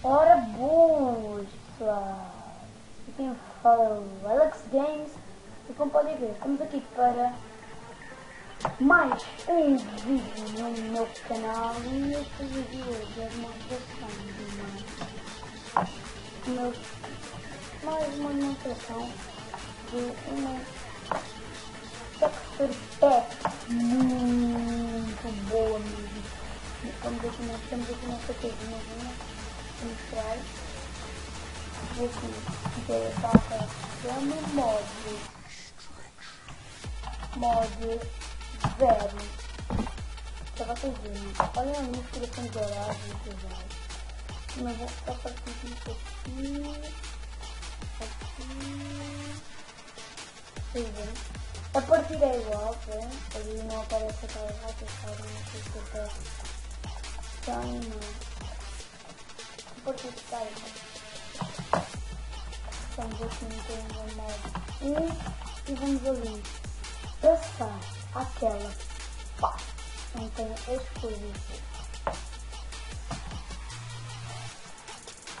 Ora boas, pessoal! E quem fala é o Alex Games. E como podem ver, estamos aqui para mais um vídeo no meu canal. E este vídeo hoje é demonstração de mais uma demonstração de uma texture pack muito boa mesmo. Estamos aqui nesta casinha, vou mostrar. Vou aqui ver a barra chama mod 0 para vocês verem. Olha ali os corações dourados e tudo mais. Mas vou só partir isso aqui. Vocês veem? A partida é igual, tá? Ali não aparece aquela rata, sabe? Não sei se aparece. A partida está igual. Estamos aqui no modo 1 e vamos ali passar aquela parte onde tem exclusivo.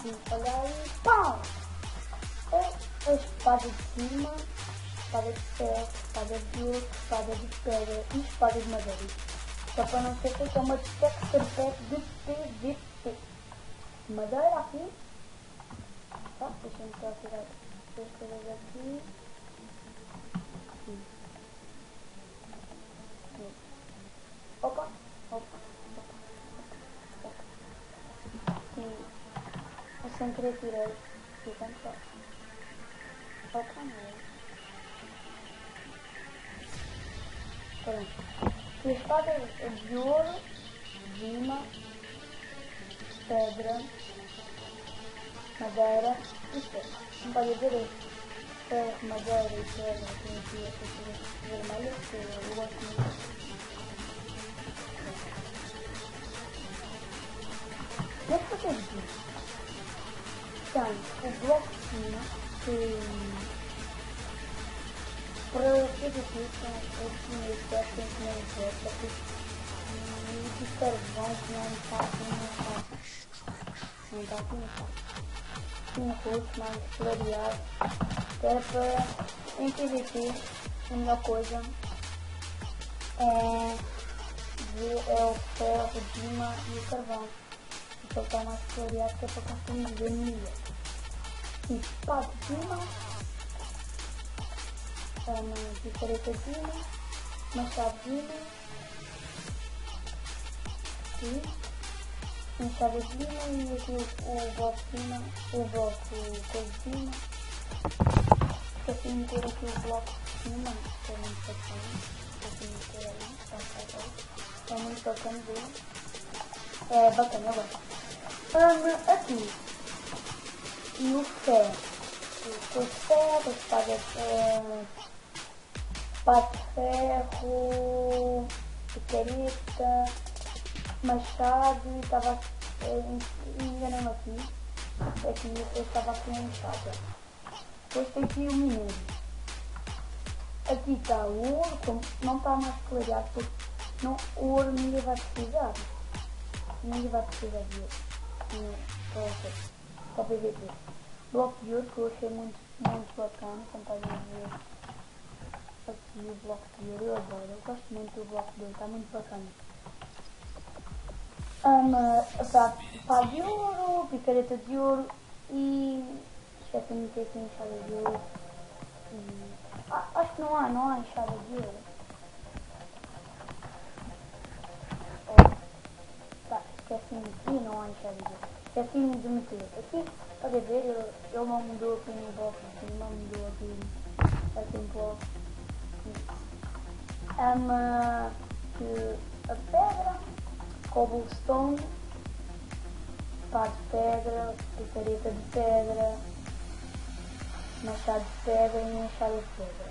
E olhar aí, pau! A espada de cima, espada de ferro, espada de ouro, espada de pedra e espada de madeira. Só para não ser que é uma texture pack de PVP. Madeira aqui. Tá, deixa-me só tirar as coisas aqui. Opa. E eu sem querer tirei. Ficam só. Opa, não. Pronto. E a espada é de ouro, lima, pedra, madeira e ferro. Não pode ver isso. Ferro, madeira e pedra. Tem aqui essa coisa vermelha que eu gosto muito. Mas por que disso? Então, o bloco de cima que para fazer isso eu tinha o teste em que não interessa porque o carvão que não está aqui não está. Um rosto mais clareado que era para em PVP a melhor coisa é o ferro, o lima e o carvão. Então está mais clareado que é para conseguir ver melhor. E pá de cima, uma picaretezinha, machadezinha, aqui, machadezinha e aqui o bloco de cima, o bloco de cima. Esqueci de meter aqui o bloco de cima, que é muito bacana. Esqueci de meter ali, é muito bacana ver. É bacana, eu gosto. Aqui, e o ferro, o ferro, espada de ferro, picareta, machado, e estava enganando aqui, eu estava aqui em machado. Depois tem aqui o minério. Aqui está o ouro, como não está mais clareado, porque não, o ouro ninguém vai precisar. Ninguém vai precisar de ouro. Para PVP. Bloco de ouro que eu achei muito bacana, como podem ver aqui o bloco de ouro, eu adoro, eu gosto muito do bloco de ouro, está muito bacana. Pá de ouro, picareta de ouro e esqueci-me de ter aqui enxada de ouro. Acho que não há enxada de ouro. Esqueci-me aqui, não há enxada de ouro. Esqueci-me de meter aqui. Pode ver, ele não mudou aqui no bloco, não mudou aqui no bloco. A pedra, cobblestone, pá de pedra, picareta de pedra, machado de pedra e machado de pedra.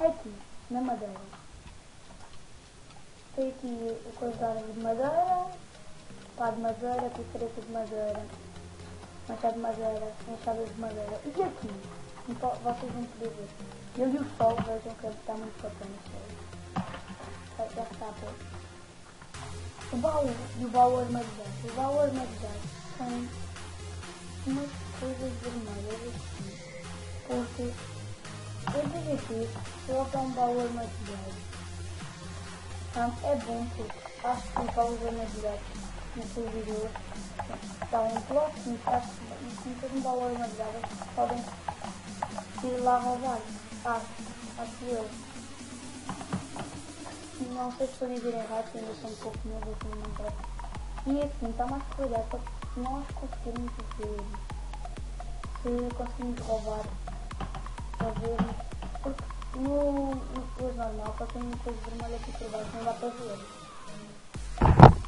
Aqui, na madeira, tem aqui o coisar de madeira, pá de madeira, picareta de madeira, machado de madeira, enxada de madeira. E aqui, vocês vão poder ver. Eu e o sol, vejam que ele está muito bacana. Já está bom. O baú e o baú armazenado. O baú armazenado tem umas coisas vermelhas aqui, porque eu digo aqui, só para um valor material. É bom porque acho que o valor material no servidor está um bloco e com todo um valor material podem ir lá roubar. Acho eu. Não sei se estou a dizer errado, ainda sou um pouco novo aqui no Minecraft. E assim, está mais cuidado para que nós conseguirmos ver se conseguimos roubar a ver, porque no coisa normal só tem uma coisa vermelha aqui por baixo, não dá para ver.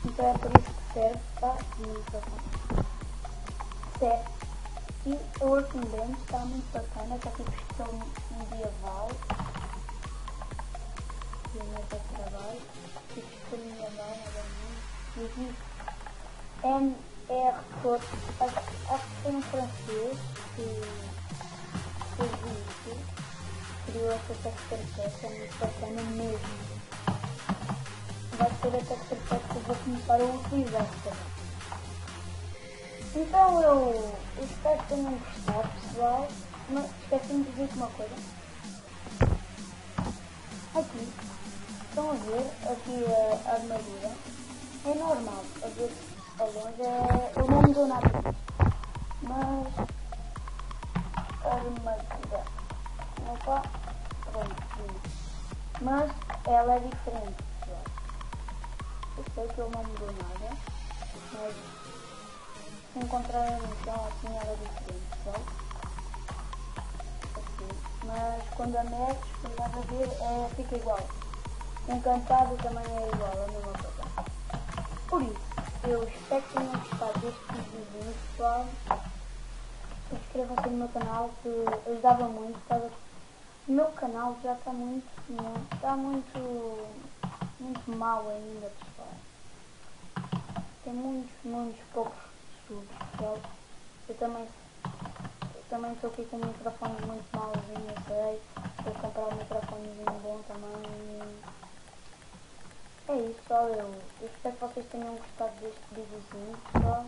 Então é por isso que serve para comunicação. Certo. E o Working Bench está muito bacana, está aqui estilo medieval. E a mesa de trabalho, estilo medieval novamente. E aqui MR todo, acho que foi um francês que fez isso, criou essa texture pack, é muito bacana mesmo. Vai ser a texture pack que eu vou começar a utilizar também. Então eu espero que tenham gostado, pessoal, mas esqueci-me de dizer uma coisa. Aqui, estão a ver, aqui a armadura, é normal, a ver ao longe eu não mudou nada disso, mas a armadura, opa, pronto, mas ela é diferente, pessoal. Eu sei que ele não mudou nada, mas se encontrarem no chão assim era diferente, pessoal. Assim. Mas quando a metes, quando vais a ver, fica igual. Encantado também é igual, a mesma coisa. Por isso, eu espero que tenham gostado deste vídeo, pessoal. Inscrevam-se no meu canal, que ajudava muito, sabe? O meu canal já está muito mal ainda, pessoal. Tem muitos poucos subs, pessoal. Eu também estou aqui com um microfone muito malzinho, eu sei. Vou comprar um microfonezinho bom também. É isso, pessoal. Eu espero que vocês tenham gostado deste videozinho, pessoal.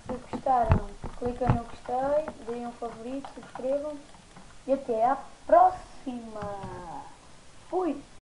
Se gostaram, cliquem no gostei, deem um favorito, subscrevam e até à próxima! Fui!